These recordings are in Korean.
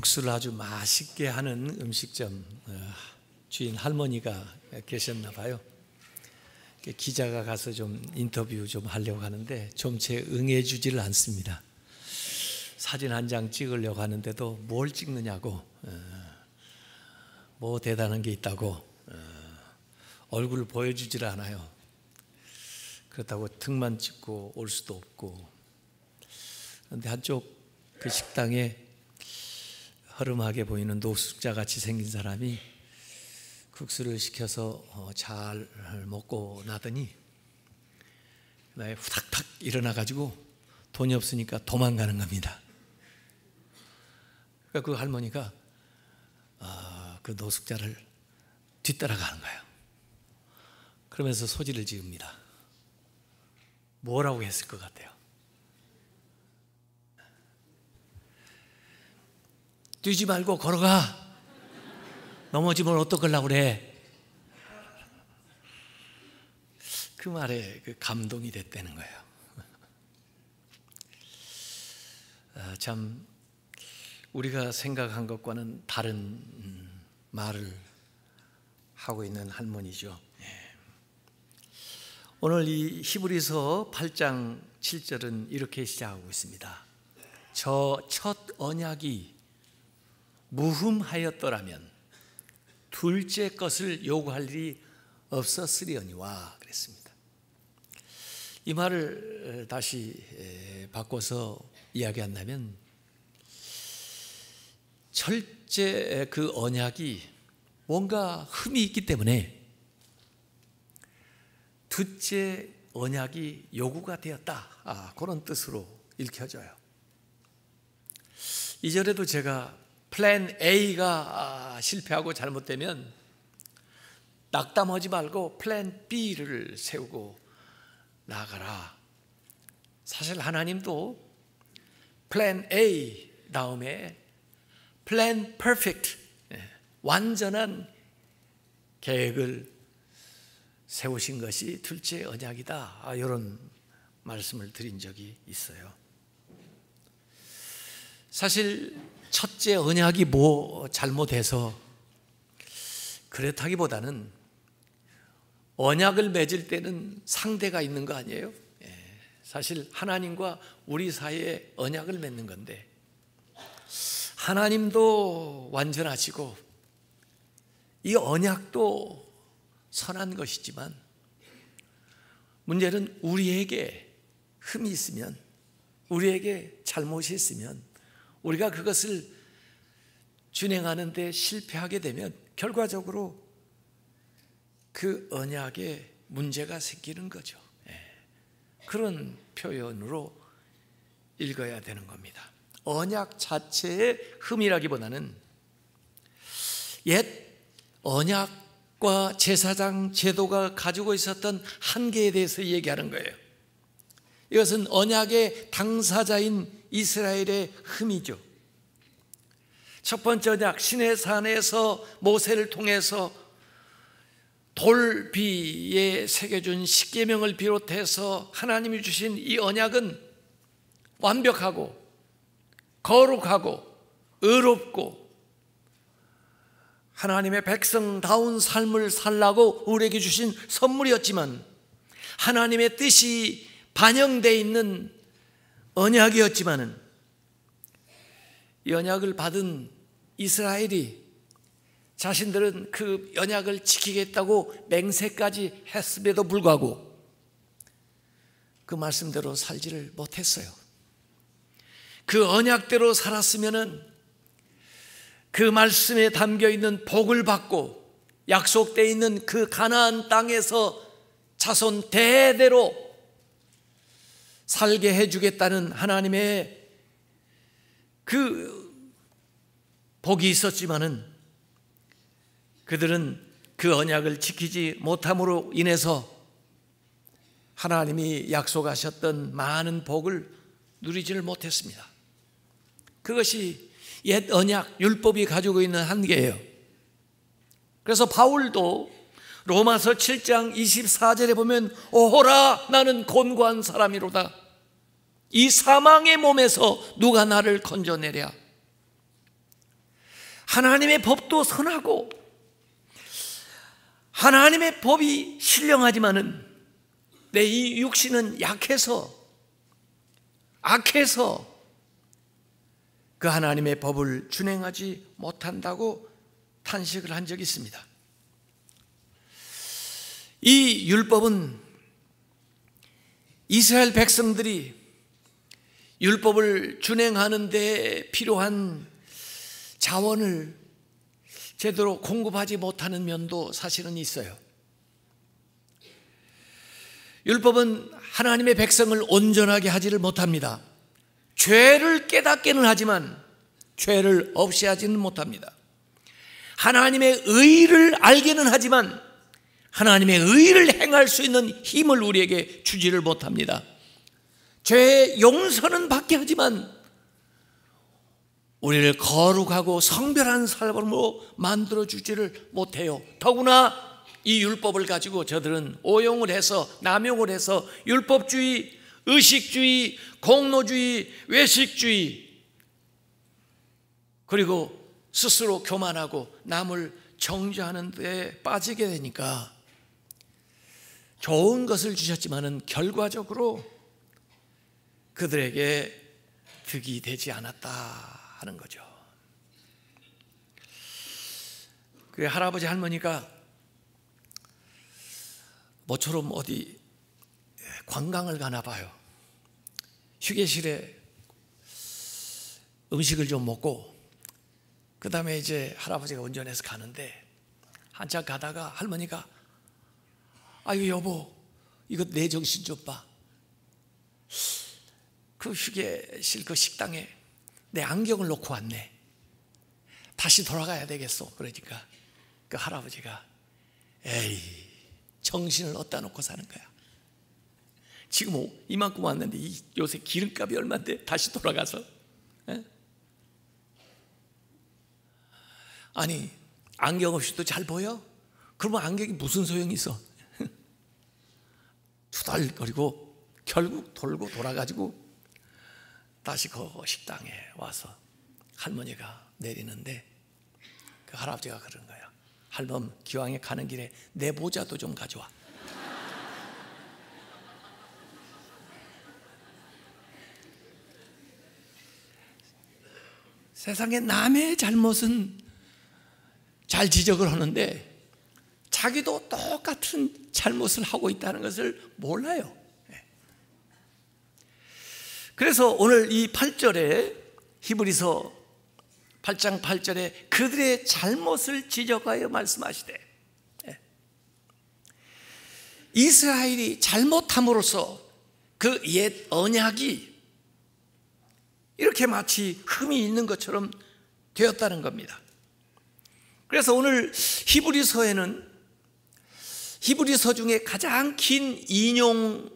국수를 아주 맛있게 하는 음식점 주인 할머니가 계셨나 봐요. 기자가 가서 좀 인터뷰 좀 하려고 하는데 좀채 응해주지를 않습니다. 사진 한 장 찍으려고 하는데도 뭘 찍느냐고, 뭐 대단한 게 있다고 얼굴을 보여주질 않아요. 그렇다고 등만 찍고 올 수도 없고. 그런데 한쪽 그 식당에 허름하게 보이는 노숙자 같이 생긴 사람이 국수를 시켜서 잘 먹고 나더니 그다음에 후닥닥 일어나가지고 돈이 없으니까 도망가는 겁니다. 그러니까 그 할머니가 그 노숙자를 뒤따라가는 거예요. 그러면서 소리를 지읍니다. 뭐라고 했을 것 같아요? 뛰지 말고 걸어가. 넘어지면 어떡하려고 그래. 그 말에 그 감동이 됐다는 거예요. 참 우리가 생각한 것과는 다른 말을 하고 있는 할머니죠. 오늘 이 히브리서 8장 7절은 이렇게 시작하고 있습니다. 저 첫 언약이 무흠하였더라면 둘째 것을 요구할 일이 없었으려니와 그랬습니다. 이 말을 다시 바꿔서 이야기한다면 첫째 그 언약이 뭔가 흠이 있기 때문에 둘째 언약이 요구가 되었다, 그런 뜻으로 읽혀져요. 이전에도 제가 플랜 A가 실패하고 잘못되면 낙담하지 말고 플랜 B를 세우고 나아가라. 사실 하나님도 플랜 A 다음에 플랜 퍼펙트, 완전한 계획을 세우신 것이 둘째 언약이다, 이런 말씀을 드린 적이 있어요. 사실 첫째 언약이 뭐 잘못해서 그렇다기보다는 언약을 맺을 때는 상대가 있는 거 아니에요? 사실 하나님과 우리 사이에 언약을 맺는 건데 하나님도 완전하시고 이 언약도 선한 것이지만 문제는 우리에게 흠이 있으면, 우리에게 잘못이 있으면, 우리가 그것을 준행하는 데 실패하게 되면 결과적으로 그 언약에 문제가 생기는 거죠. 그런 표현으로 읽어야 되는 겁니다. 언약 자체의 흠이라기보다는 옛 언약과 제사장 제도가 가지고 있었던 한계에 대해서 얘기하는 거예요. 이것은 언약의 당사자인 이스라엘의 흠이죠. 첫 번째 언약, 시내산에서 모세를 통해서 돌비에 새겨준 십계명을 비롯해서 하나님이 주신 이 언약은 완벽하고 거룩하고 의롭고 하나님의 백성다운 삶을 살라고 우리에게 주신 선물이었지만, 하나님의 뜻이 반영되어 있는 언약이었지만은 이 언약을 받은 이스라엘이 자신들은 그 언약을 지키겠다고 맹세까지 했음에도 불구하고 그 말씀대로 살지를 못했어요. 그 언약대로 살았으면은 그 말씀에 담겨있는 복을 받고 약속되어 있는 그 가나안 땅에서 자손 대대로 살게 해주겠다는 하나님의 그 복이 있었지만은 그들은 그 언약을 지키지 못함으로 인해서 하나님이 약속하셨던 많은 복을 누리지를 못했습니다. 그것이 옛 언약, 율법이 가지고 있는 한계예요. 그래서 바울도 로마서 7장 24절에 보면 오호라 나는 곤고한 사람이로다. 이 사망의 몸에서 누가 나를 건져내랴. 하나님의 법도 선하고 하나님의 법이 신령하지만은 내 이 육신은 약해서 악해서 그 하나님의 법을 준행하지 못한다고 탄식을 한 적이 있습니다. 이 율법은 이스라엘 백성들이 율법을 준행하는 데 필요한 자원을 제대로 공급하지 못하는 면도 사실은 있어요. 율법은 하나님의 백성을 온전하게 하지를 못합니다. 죄를 깨닫게는 하지만 죄를 없이 하지는 못합니다. 하나님의 의를 알게는 하지만 하나님의 의를 행할 수 있는 힘을 우리에게 주지를 못합니다. 죄의 용서는 받게 하지만 우리를 거룩하고 성별한 사람으로 만들어주지를 못해요. 더구나 이 율법을 가지고 저들은 오용을 해서 남용을 해서 율법주의, 의식주의, 공로주의, 외식주의, 그리고 스스로 교만하고 남을 정죄하는 데 빠지게 되니까 좋은 것을 주셨지만은 결과적으로 그들에게 득이 되지 않았다 하는 거죠. 그 할아버지 할머니가 모처럼 어디 관광을 가나 봐요. 휴게실에 음식을 좀 먹고 그 다음에 이제 할아버지가 운전해서 가는데 한참 가다가 할머니가 아유 여보 이거 내 정신 좀 봐. 그 휴게실 그 식당에 내 안경을 놓고 왔네. 다시 돌아가야 되겠어. 그러니까 그 할아버지가 에이 정신을 어디다 놓고 사는 거야. 지금 이만큼 왔는데 요새 기름값이 얼마인데 다시 돌아가서 에? 아니 안경 없이도 잘 보여? 그러면 안경이 무슨 소용이 있어? 투덜거리고 결국 돌고 돌아가지고 다시 그 식당에 와서 할머니가 내리는데 그 할아버지가 그런 거야. 할멈 기왕에 가는 길에 내 모자도 좀 가져와. 세상에 남의 잘못은 잘 지적을 하는데 자기도 똑같은 잘못을 하고 있다는 것을 몰라요. 그래서 오늘 이 8절에 히브리서 8장 8절에 그들의 잘못을 지적하여 말씀하시되 이스라엘이 잘못함으로써 그 옛 언약이 이렇게 마치 흠이 있는 것처럼 되었다는 겁니다. 그래서 오늘 히브리서에는 히브리서 중에 가장 긴 인용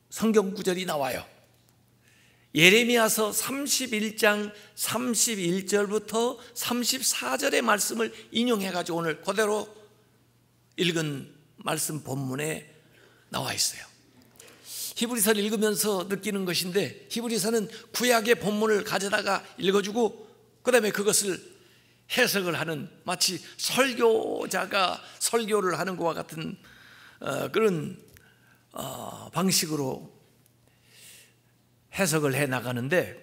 성경 구절이 나와요. 예레미야서 31장 31절부터 34절의 말씀을 인용해가지고 오늘 그대로 읽은 말씀 본문에 나와 있어요. 히브리서를 읽으면서 느끼는 것인데 히브리서는 구약의 본문을 가져다가 읽어주고 그 다음에 그것을 해석을 하는 마치 설교자가 설교를 하는 것과 같은 그런 방식으로 해석을 해 나가는데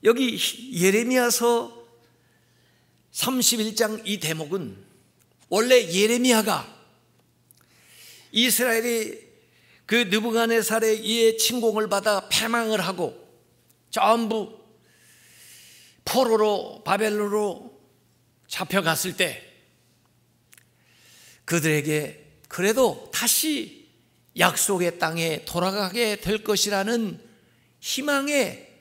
여기 예레미야서 31장 이 대목은 원래 예레미야가 이스라엘이 그 느부갓네살에 의해 침공을 받아 패망을 하고 전부 포로로 바벨론으로 잡혀갔을 때 그들에게 그래도 다시 약속의 땅에 돌아가게 될 것이라는 희망의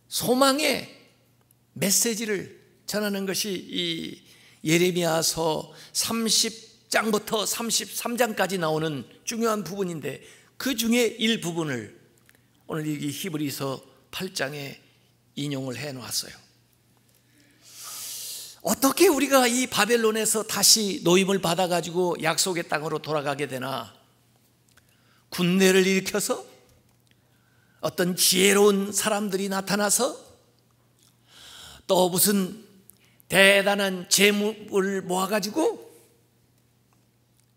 소망의 메시지를 전하는 것이 이 예레미야서 30장부터 33장까지 나오는 중요한 부분인데 그 중에 일부분을 오늘 이 히브리서 8장에 인용을 해놓았어요. 어떻게 우리가 이 바벨론에서 다시 노임을 받아가지고 약속의 땅으로 돌아가게 되나? 군대를 일으켜서 어떤 지혜로운 사람들이 나타나서 또 무슨 대단한 재물을 모아가지고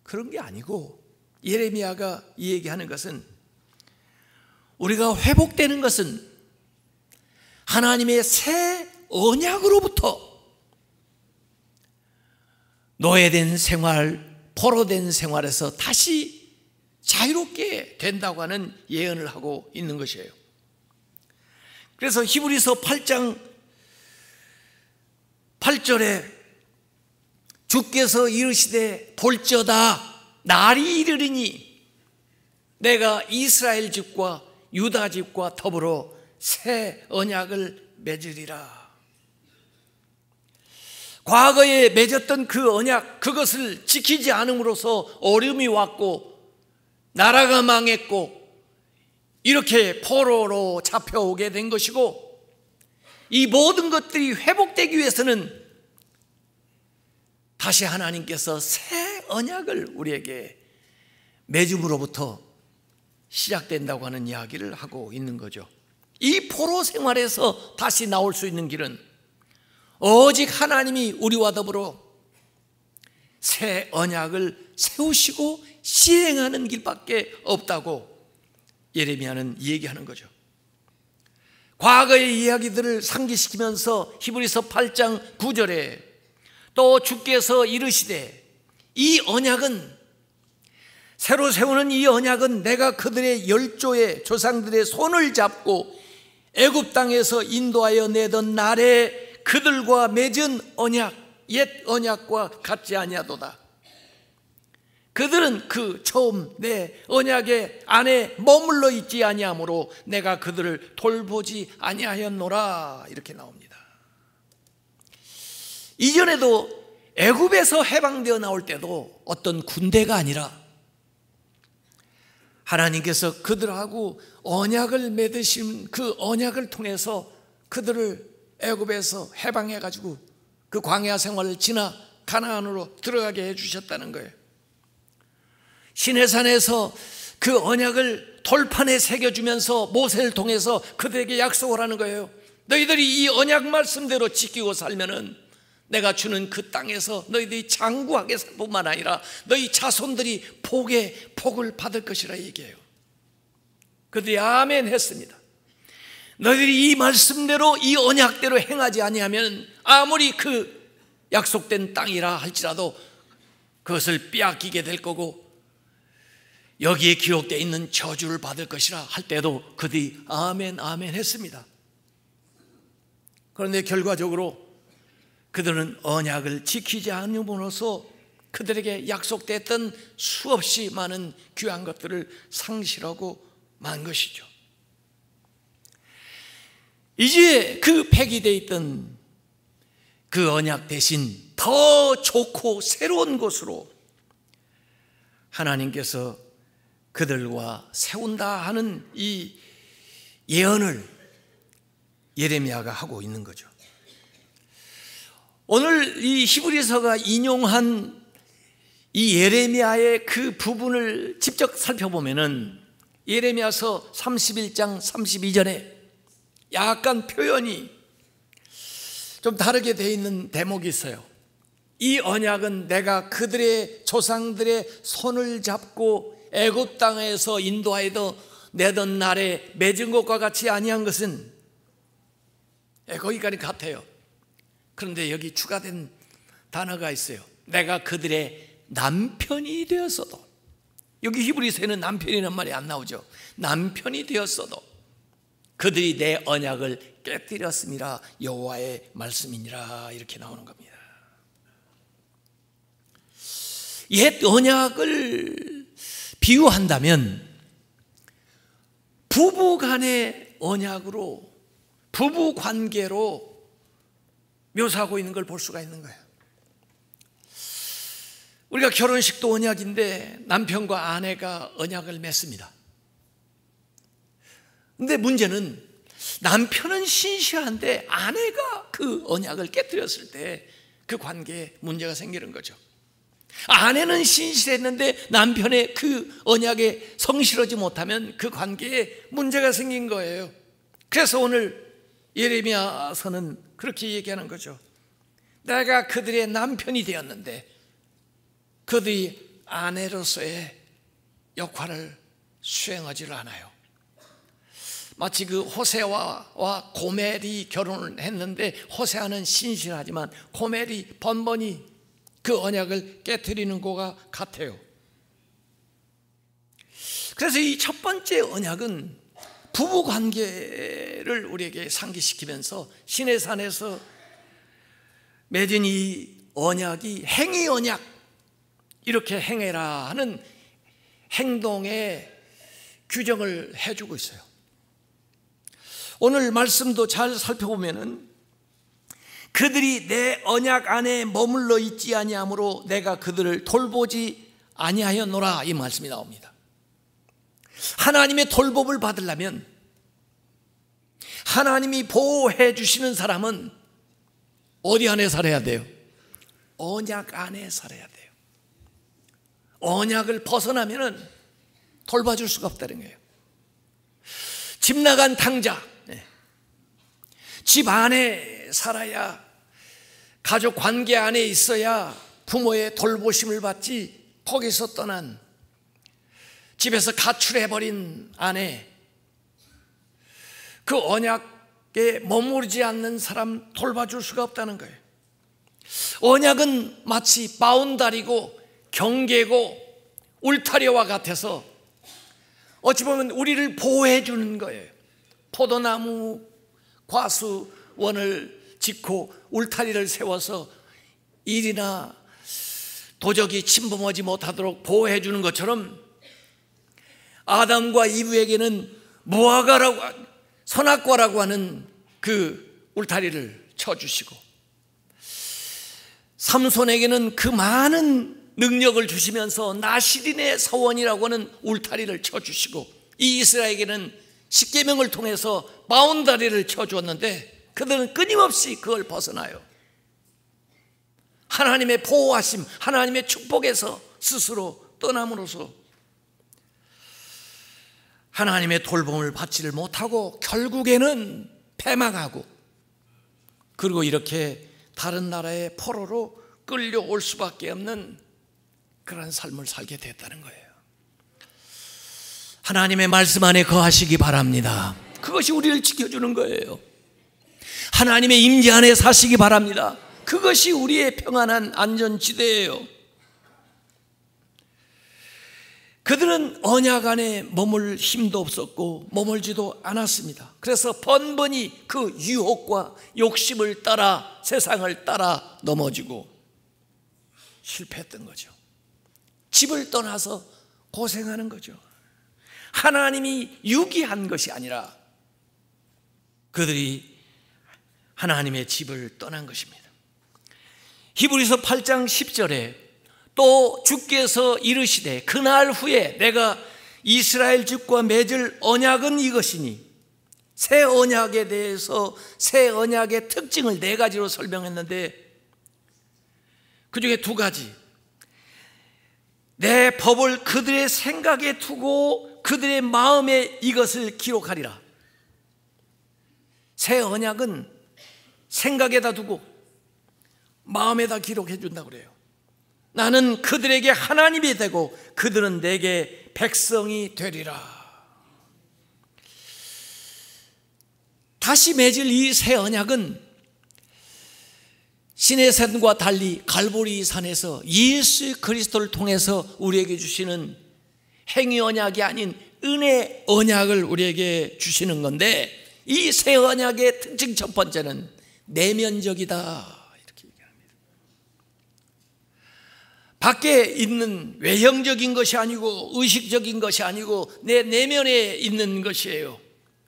그런 게 아니고, 예레미야가 이 얘기하는 것은 우리가 회복되는 것은 하나님의 새 언약으로부터 노예된 생활, 포로된 생활에서 다시 자유롭게 된다고 하는 예언을 하고 있는 것이에요. 그래서 히브리서 8장 8절에 주께서 이르시되 볼지어다 날이 이르리니 내가 이스라엘 집과 유다 집과 더불어 새 언약을 맺으리라. 과거에 맺었던 그 언약, 그것을 지키지 않음으로써 어려움이 왔고 나라가 망했고 이렇게 포로로 잡혀오게 된 것이고, 이 모든 것들이 회복되기 위해서는 다시 하나님께서 새 언약을 우리에게 맺음으로부터 시작된다고 하는 이야기를 하고 있는 거죠. 이 포로 생활에서 다시 나올 수 있는 길은 오직 하나님이 우리와 더불어 새 언약을 세우시고 시행하는 길밖에 없다고 예레미야는 얘기하는 거죠. 과거의 이야기들을 상기시키면서 히브리서 8장 9절에 또 주께서 이르시되 이 언약은, 새로 세우는 이 언약은 내가 그들의 열조의 조상들의 손을 잡고 애굽 땅에서 인도하여 내던 날에 그들과 맺은 언약, 옛 언약과 같지 아니하도다. 그들은 그 처음 내 언약의 안에 머물러 있지 아니하므로 내가 그들을 돌보지 아니하였노라. 이렇게 나옵니다. 이전에도 애굽에서 해방되어 나올 때도 어떤 군대가 아니라 하나님께서 그들하고 언약을 맺으신 그 언약을 통해서 그들을 애굽에서 해방해 가지고 그 광야 생활을 지나 가나안으로 들어가게 해 주셨다는 거예요. 시내산에서 그 언약을 돌판에 새겨주면서 모세를 통해서 그들에게 약속을 하는 거예요. 너희들이 이 언약 말씀대로 지키고 살면은 내가 주는 그 땅에서 너희들이 장구하게 살 뿐만 아니라 너희 자손들이 복을 받을 것이라 얘기해요. 그들이 아멘 했습니다. 너희들이 이 말씀대로 이 언약대로 행하지 아니하면 아무리 그 약속된 땅이라 할지라도 그것을 빼앗기게 될 거고 여기에 기록되어 있는 저주를 받을 것이라 할 때도 그들이 아멘 아멘 했습니다. 그런데 결과적으로 그들은 언약을 지키지 않음으로써 그들에게 약속됐던 수없이 많은 귀한 것들을 상실하고 만 것이죠. 이제 그 폐기되어 있던 그 언약 대신 더 좋고 새로운 곳으로 하나님께서 그들과 세운다 하는 이 예언을 예레미야가 하고 있는 거죠. 오늘 이 히브리서가 인용한 이 예레미야의 그 부분을 직접 살펴보면은 예레미야서 31장 32절에 약간 표현이 좀 다르게 되어 있는 대목이 있어요. 이 언약은 내가 그들의 조상들의 손을 잡고 애굽 땅에서 인도하여 내던 날에 맺은 것과 같이 아니한 것은, 거기까지 같아요. 그런데 여기 추가된 단어가 있어요. 내가 그들의 남편이 되었어도, 여기 히브리서에는 남편이라는 말이 안 나오죠. 남편이 되었어도 그들이 내 언약을 깨뜨렸음이라 여호와의 말씀이니라, 이렇게 나오는 겁니다. 옛 언약을 비유한다면 부부 간의 언약으로, 부부 관계로 묘사하고 있는 걸 볼 수가 있는 거예요. 우리가 결혼식도 언약인데 남편과 아내가 언약을 맺습니다. 근데 문제는 남편은 신실한데 아내가 그 언약을 깨뜨렸을 때 그 관계에 문제가 생기는 거죠. 아내는 신실했는데 남편의 그 언약에 성실하지 못하면 그 관계에 문제가 생긴 거예요. 그래서 오늘 예레미야서는 그렇게 얘기하는 거죠. 내가 그들의 남편이 되었는데 그들이 아내로서의 역할을 수행하지를 않아요. 마치 그 호세아와 고멜이 결혼을 했는데 호세아는 신실하지만 고멜이 번번이 그 언약을 깨트리는 것과 같아요. 그래서 이 첫 번째 언약은 부부관계를 우리에게 상기시키면서 시내산에서 맺은 이 언약이 행위 언약, 이렇게 행해라 하는 행동의 규정을 해주고 있어요. 오늘 말씀도 잘 살펴보면은 그들이 내 언약 안에 머물러 있지 아니하므로 내가 그들을 돌보지 아니하였노라, 이 말씀이 나옵니다. 하나님의 돌봄을 받으려면, 하나님이 보호해 주시는 사람은 어디 안에 살아야 돼요? 언약 안에 살아야 돼요. 언약을 벗어나면은 돌봐줄 수가 없다는 거예요. 집 나간 당자, 집 안에 살아야, 가족 관계 안에 있어야 부모의 돌보심을 받지, 거기서 떠난, 집에서 가출해버린 아내, 그 언약에 머무르지 않는 사람 돌봐줄 수가 없다는 거예요. 언약은 마치 바운다리고 경계고 울타리와 같아서 어찌 보면 우리를 보호해 주는 거예요. 포도나무 과수원을 짓고 울타리를 세워서 일이나 도적이 침범하지 못하도록 보호해 주는 것처럼 아담과 이브에게는 무화과라고, 선악과라고 하는 그 울타리를 쳐주시고, 삼손에게는 그 많은 능력을 주시면서 나시린의 서원이라고 하는 울타리를 쳐주시고, 이 이스라엘에게는 십계명을 통해서 바운다리를 쳐주었는데 그들은 끊임없이 그걸 벗어나요. 하나님의 보호하심, 하나님의 축복에서 스스로 떠남으로써 하나님의 돌봄을 받지를 못하고 결국에는 패망하고, 그리고 이렇게 다른 나라의 포로로 끌려올 수밖에 없는 그런 삶을 살게 됐다는 거예요. 하나님의 말씀 안에 거하시기 바랍니다. 그것이 우리를 지켜주는 거예요. 하나님의 임재 안에 사시기 바랍니다. 그것이 우리의 평안한 안전지대예요. 그들은 언약 안에 머물 힘도 없었고 머물지도 않았습니다. 그래서 번번이 그 유혹과 욕심을 따라, 세상을 따라 넘어지고 실패했던 거죠. 집을 떠나서 고생하는 거죠. 하나님이 유기한 것이 아니라 그들이 하나님의 집을 떠난 것입니다. 히브리서 8장 10절에 또 주께서 이르시되 그날 후에 내가 이스라엘 집과 맺을 언약은 이것이니, 새 언약에 대해서 새 언약의 특징을 4가지로 설명했는데 그 중에 2가지, 내 법을 그들의 생각에 두고 그들의 마음에 이것을 기록하리라. 새 언약은 생각에다 두고 마음에다 기록해 준다고 그래요. 나는 그들에게 하나님이 되고 그들은 내게 백성이 되리라. 다시 맺을 이 새 언약은 시내산과 달리 갈보리 산에서 예수 그리스도를 통해서 우리에게 주시는 행위 언약이 아닌 은혜 언약을 우리에게 주시는 건데, 이 새 언약의 특징 첫 번째는 내면적이다, 이렇게 얘기합니다. 밖에 있는 외형적인 것이 아니고 의식적인 것이 아니고 내 내면에 있는 것이에요.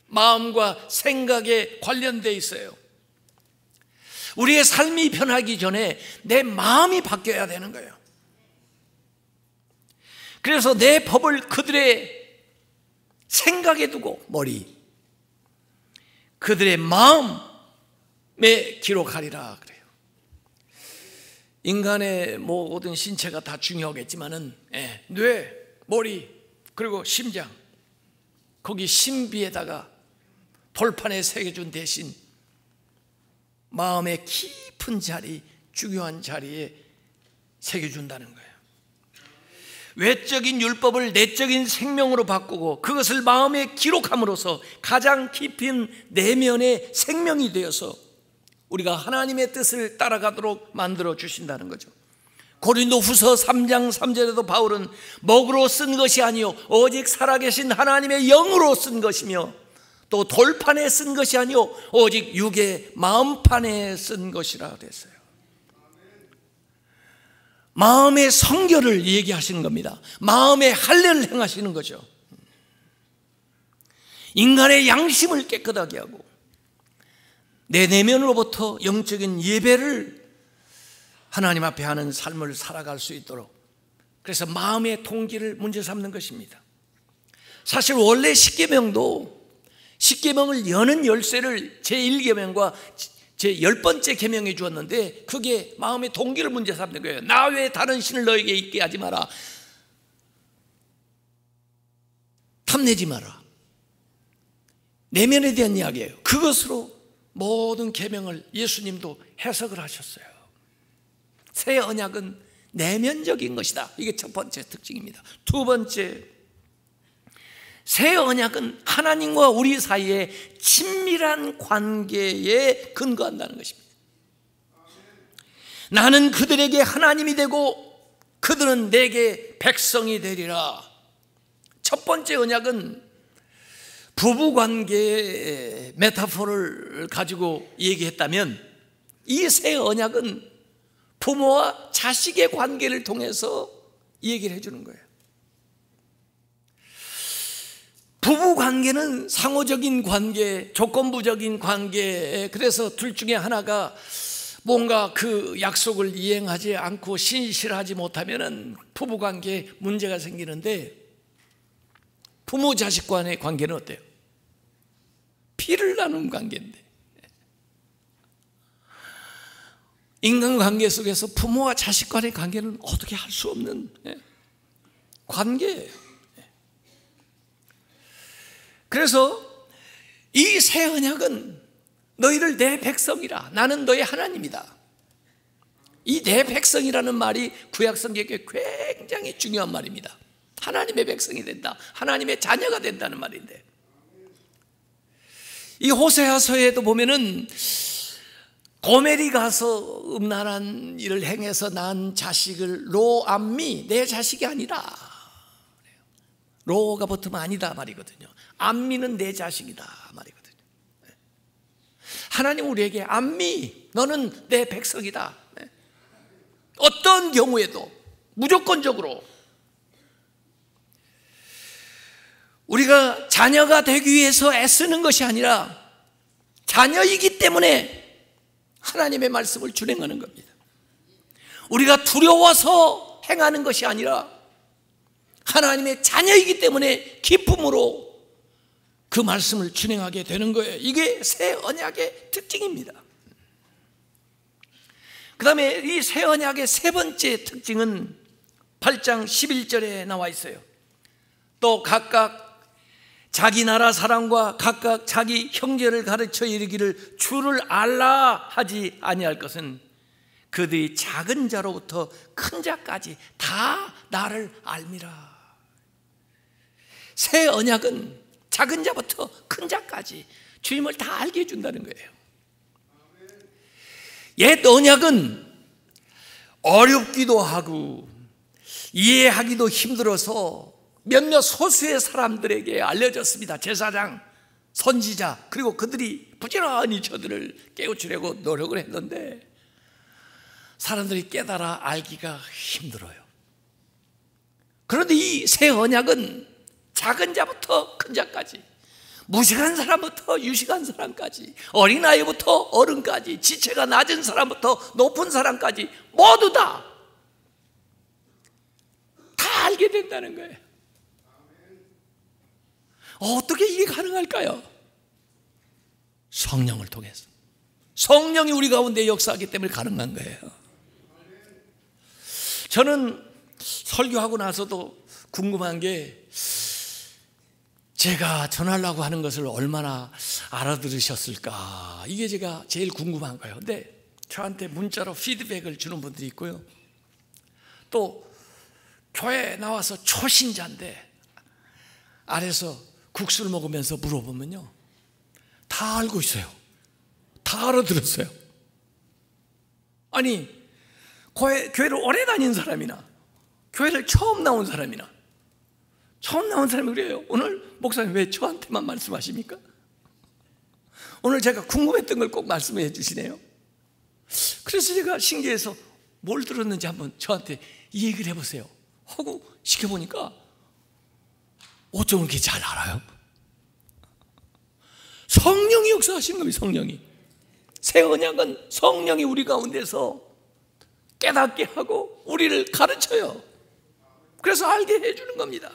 마음과 생각에 관련되어 있어요. 우리의 삶이 변하기 전에 내 마음이 바뀌어야 되는 거예요. 그래서 내 법을 그들의 생각에 두고, 머리, 그들의 마음에 기록하리라 그래요. 인간의 모든 신체가 다 중요하겠지만은 뇌, 머리, 그리고 심장, 거기 신비에다가 돌판에 새겨준 대신 마음의 깊은 자리, 중요한 자리에 새겨준다는 거예요. 외적인 율법을 내적인 생명으로 바꾸고 그것을 마음에 기록함으로써 가장 깊은 내면의 생명이 되어서 우리가 하나님의 뜻을 따라가도록 만들어 주신다는 거죠. 고린도후서 3장 3절에도 바울은 먹으로 쓴 것이 아니요 오직 살아계신 하나님의 영으로 쓴 것이며 또 돌판에 쓴 것이 아니요 오직 육의 마음판에 쓴 것이라 그랬어요. 마음의 성결을 얘기하시는 겁니다. 마음의 할례를 행하시는 거죠. 인간의 양심을 깨끗하게 하고 내 내면으로부터 영적인 예배를 하나님 앞에 하는 삶을 살아갈 수 있도록, 그래서 마음의 통기를 문제 삼는 것입니다. 사실 원래 십계명도 십계명을 여는 열쇠를 제1계명과 제10번째 계명해 주었는데 그게 마음의 동기를 문제 삼는 거예요. 나 외에 다른 신을 너에게 있게 하지 마라, 탐내지 마라, 내면에 대한 이야기예요. 그것으로 모든 계명을 예수님도 해석을 하셨어요. 새 언약은 내면적인 것이다. 이게 첫 번째 특징입니다. 두 번째, 새 언약은 하나님과 우리 사이에 친밀한 관계에 근거한다는 것입니다. 나는 그들에게 하나님이 되고 그들은 내게 백성이 되리라. 첫 번째 언약은 부부관계의 메타포를 가지고 얘기했다면, 이 새 언약은 부모와 자식의 관계를 통해서 얘기를 해주는 거예요. 부부관계는 상호적인 관계, 조건부적인 관계, 그래서 둘 중에 하나가 뭔가 그 약속을 이행하지 않고 신실하지 못하면 부부관계에 문제가 생기는데, 부모 자식 간의 관계는 어때요? 피를 나눈 관계인데, 인간관계 속에서 부모와 자식 간의 관계는 어떻게 할 수 없는 관계예요. 그래서 이 새 언약은 너희를 내 백성이라, 나는 너희 하나님이다. 이 내 백성이라는 말이 구약 성경에 굉장히 중요한 말입니다. 하나님의 백성이 된다, 하나님의 자녀가 된다는 말인데, 이 호세아서에도 보면은 고멜이 가서 음란한 일을 행해서 낳은 자식을 로암미, 내 자식이 아니다, 로가 붙으면 아니다 말이거든요. 암미는 내 자식이다 말이거든요. 하나님 우리에게 암미, 너는 내 백성이다. 어떤 경우에도 무조건적으로 우리가 자녀가 되기 위해서 애쓰는 것이 아니라 자녀이기 때문에 하나님의 말씀을 준행하는 겁니다. 우리가 두려워서 행하는 것이 아니라 하나님의 자녀이기 때문에 기쁨으로 그 말씀을 준행하게 되는 거예요. 이게 새 언약의 특징입니다. 그 다음에 이 새 언약의 세 번째 특징은 8장 11절에 나와 있어요. 또 각각 자기 나라 사람과 각각 자기 형제를 가르쳐 이르기를 주를 알라 하지 아니할 것은 그들이 작은 자로부터 큰 자까지 다 나를 알미라. 새 언약은 작은 자부터 큰 자까지 주님을 다 알게 해준다는 거예요. 옛 언약은 어렵기도 하고 이해하기도 힘들어서 몇몇 소수의 사람들에게 알려졌습니다. 제사장, 선지자, 그리고 그들이 부지런히 저들을 깨우치려고 노력을 했는데 사람들이 깨달아 알기가 힘들어요. 그런데 이 새 언약은 작은 자부터 큰 자까지, 무식한 사람부터 유식한 사람까지, 어린아이부터 어른까지, 지체가 낮은 사람부터 높은 사람까지 모두 다 알게 된다는 거예요. 어떻게 이게 가능할까요? 성령을 통해서. 성령이 우리 가운데 역사하기 때문에 가능한 거예요. 저는 설교하고 나서도 궁금한 게, 제가 전하려고 하는 것을 얼마나 알아들으셨을까, 이게 제가 제일 궁금한 거예요. 근데 저한테 문자로 피드백을 주는 분들이 있고요. 또 교회에 나와서 초신자인데 아래서 국수를 먹으면서 물어보면요, 다 알고 있어요. 다 알아들었어요. 아니, 교회를 오래 다닌 사람이나 교회를 처음 나온 사람이 그래요. 오늘 목사님 왜 저한테만 말씀하십니까? 오늘 제가 궁금했던 걸 꼭 말씀해 주시네요. 그래서 제가 신기해서 뭘 들었는지 한번 저한테 이 얘기를 해보세요 하고 시켜보니까 어쩜 그렇게 잘 알아요? 성령이 역사하시는 겁니다. 성령이. 새 언약은 성령이 우리 가운데서 깨닫게 하고 우리를 가르쳐요. 그래서 알게 해주는 겁니다.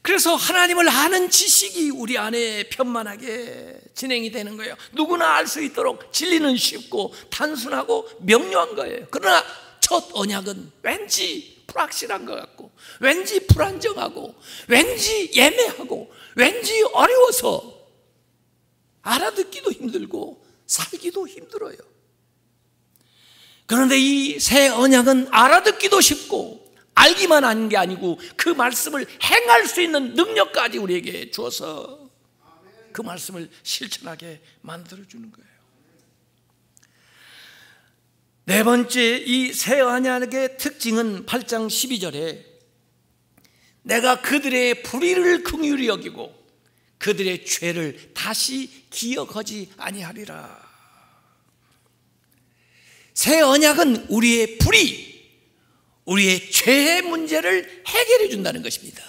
그래서 하나님을 아는 지식이 우리 안에 편만하게 진행이 되는 거예요. 누구나 알 수 있도록 진리는 쉽고 단순하고 명료한 거예요. 그러나 첫 언약은 왠지 불확실한 것 같고, 왠지 불안정하고, 왠지 애매하고, 왠지 어려워서 알아듣기도 힘들고 살기도 힘들어요. 그런데 이 새 언약은 알아듣기도 쉽고 알기만 하는 게 아니고 그 말씀을 행할 수 있는 능력까지 우리에게 주어서 그 말씀을 실천하게 만들어주는 거예요. 네 번째, 이 새 언약의 특징은 8장 12절에 내가 그들의 불의를 긍휼히 여기고 그들의 죄를 다시 기억하지 아니하리라. 새 언약은 우리의 불의, 우리의 죄의 문제를 해결해 준다는 것입니다.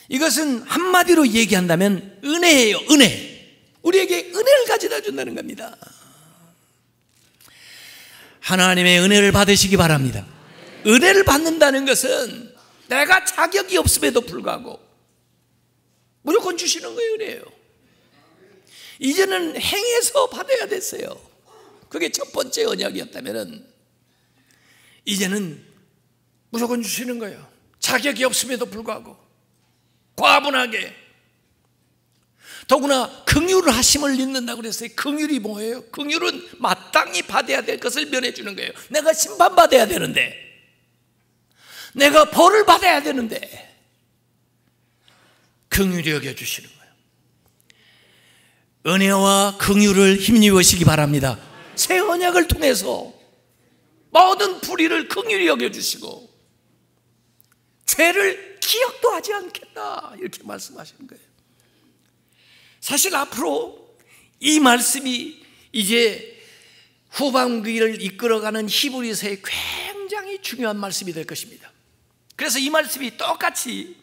이것은 한마디로 얘기한다면 은혜예요. 은혜. 우리에게 은혜를 가져다 준다는 겁니다. 하나님의 은혜를 받으시기 바랍니다. 은혜를 받는다는 것은 내가 자격이 없음에도 불구하고 무조건 주시는 거예요. 은혜예요. 이제는 행해서 받아야 됐어요. 그게 첫 번째 언약이었다면 이제는 무조건 주시는 거예요. 자격이 없음에도 불구하고 과분하게. 더구나 긍휼을 하심을 잊는다고 그랬어요. 긍휼이 뭐예요? 긍휼은 마땅히 받아야 될 것을 면해주는 거예요. 내가 심판받아야 되는데, 내가 벌을 받아야 되는데 긍휼히 여겨주시는 거예요. 은혜와 긍휼을 힘입으시기 바랍니다. 새 언약을 통해서 모든 불의를 긍휼히 여겨주시고 죄를 기억도 하지 않겠다, 이렇게 말씀하시는 거예요. 사실 앞으로 이 말씀이 이제 후반기를 이끌어가는 히브리서의 굉장히 중요한 말씀이 될 것입니다. 그래서 이 말씀이 똑같이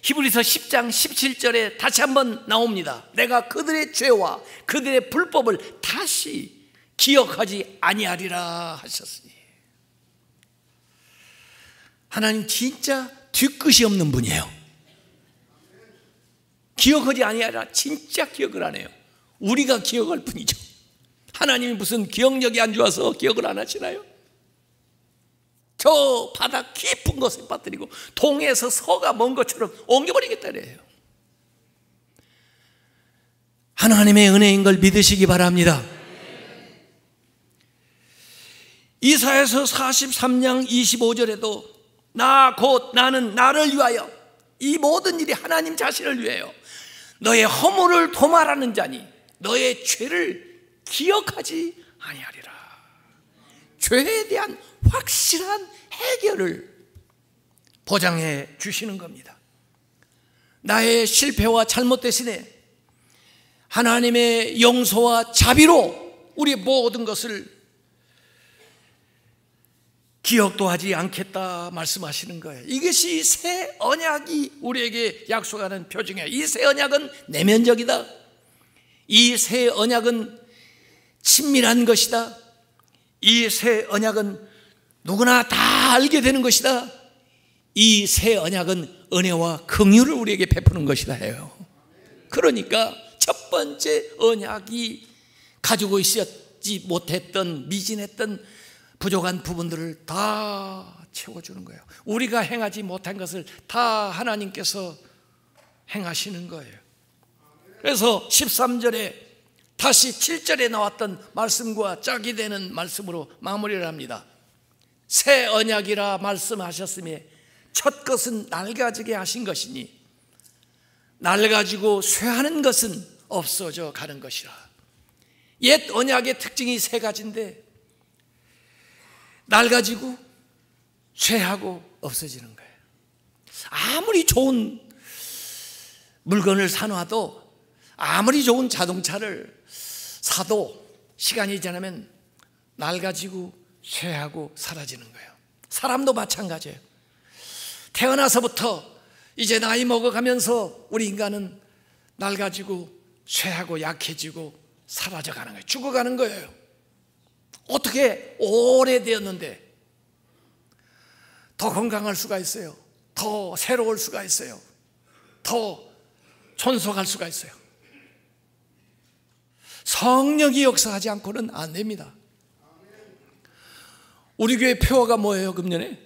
히브리서 10장 17절에 다시 한번 나옵니다. 내가 그들의 죄와 그들의 불법을 다시 기억하지 아니하리라 하셨으니. 하나님 진짜 뒤끝이 없는 분이에요. 기억하지 아니하리라, 진짜 기억을 안 해요. 우리가 기억할 뿐이죠. 하나님이 무슨 기억력이 안 좋아서 기억을 안 하시나요? 저 바다 깊은 곳에 빠뜨리고 동에서 서가 먼 것처럼 옮겨버리겠다 그래요. 하나님의 은혜인 걸 믿으시기 바랍니다. 이사야서 43장 25절에도 나 곧 나는 나를 위하여, 이 모든 일이 하나님 자신을 위하여 너의 허물을 도말하는 자니 너의 죄를 기억하지 아니하리라. 죄에 대한 확실한 해결을 보장해 주시는 겁니다. 나의 실패와 잘못 대신에 하나님의 용서와 자비로 우리의 모든 것을 기억도 하지 않겠다 말씀하시는 거예요. 이것이 새 언약이 우리에게 약속하는 표징이에요. 이 새 언약은 내면적이다. 이 새 언약은 친밀한 것이다. 이 새 언약은 누구나 다 알게 되는 것이다. 이 새 언약은 은혜와 긍휼을 우리에게 베푸는 것이다 해요. 그러니까 첫 번째 언약이 가지고 있었지 못했던, 미진했던 부족한 부분들을 다 채워주는 거예요. 우리가 행하지 못한 것을 다 하나님께서 행하시는 거예요. 그래서 13절에 다시 7절에 나왔던 말씀과 짝이 되는 말씀으로 마무리를 합니다. 새 언약이라 말씀하셨으며 첫 것은 낡아지게 하신 것이니 낡아지고 쇠하는 것은 없어져 가는 것이라. 옛 언약의 특징이 세 가지인데 낡아지고 쇠하고 없어지는 거예요. 아무리 좋은 물건을 사놔도, 아무리 좋은 자동차를 사도 시간이 지나면 낡아지고 쇠하고 사라지는 거예요. 사람도 마찬가지예요. 태어나서부터 이제 나이 먹어가면서 우리 인간은 낡아지고 쇠하고 약해지고 사라져가는 거예요. 죽어가는 거예요. 어떻게 오래되었는데 더 건강할 수가 있어요. 더 새로울 수가 있어요. 더 존속할 수가 있어요. 성령이 역사하지 않고는 안 됩니다. 우리 교회 표어가 뭐예요? 금년에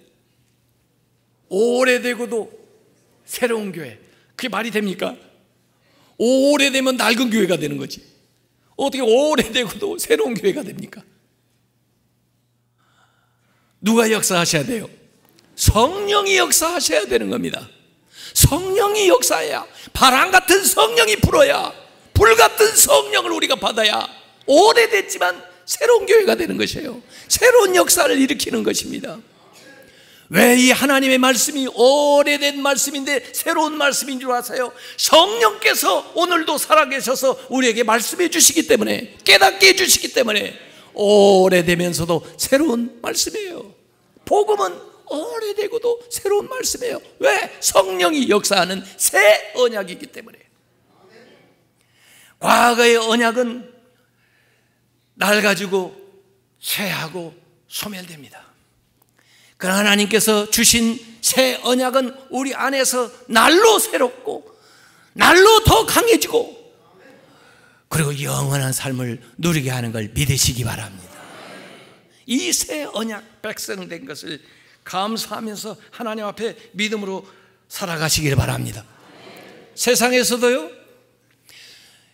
오래되고도 새로운 교회. 그게 말이 됩니까? 오래되면 낡은 교회가 되는 거지. 어떻게 오래되고도 새로운 교회가 됩니까? 누가 역사하셔야 돼요? 성령이 역사하셔야 되는 겁니다. 성령이 역사해야, 바람 같은 성령이 불어야, 불 같은 성령을 우리가 받아야 오래됐지만 새로운 교회가 되는 것이에요. 새로운 역사를 일으키는 것입니다. 왜 이 하나님의 말씀이 오래된 말씀인데 새로운 말씀인 줄 아세요? 성령께서 오늘도 살아계셔서 우리에게 말씀해 주시기 때문에, 깨닫게 해주시기 때문에 오래되면서도 새로운 말씀이에요. 복음은 오래되고도 새로운 말씀이에요. 왜? 성령이 역사하는 새 언약이기 때문에. 과거의 언약은 낡아지고 쇠하고 소멸됩니다. 그러나 하나님께서 주신 새 언약은 우리 안에서 날로 새롭고 날로 더 강해지고 그리고 영원한 삶을 누리게 하는 걸 믿으시기 바랍니다. 이 새 언약 백성된 것을 감사하면서 하나님 앞에 믿음으로 살아가시길 바랍니다. 세상에서도요,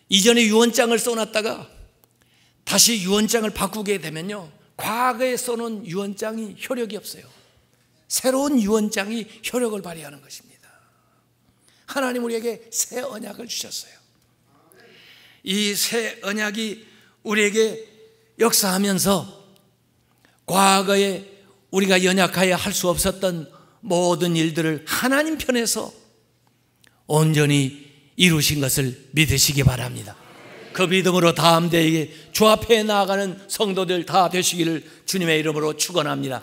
이전에 유언장을 써놨다가 다시 유언장을 바꾸게 되면요, 과거에 써놓은 유언장이 효력이 없어요. 새로운 유언장이 효력을 발휘하는 것입니다. 하나님 우리에게 새 언약을 주셨어요. 이 새 언약이 우리에게 역사하면서 과거에 우리가 연약하여 할 수 없었던 모든 일들을 하나님 편에서 온전히 이루신 것을 믿으시기 바랍니다. 그 믿음으로 다음 대에 주 앞에 나아가는 성도들 다 되시기를 주님의 이름으로 축원합니다.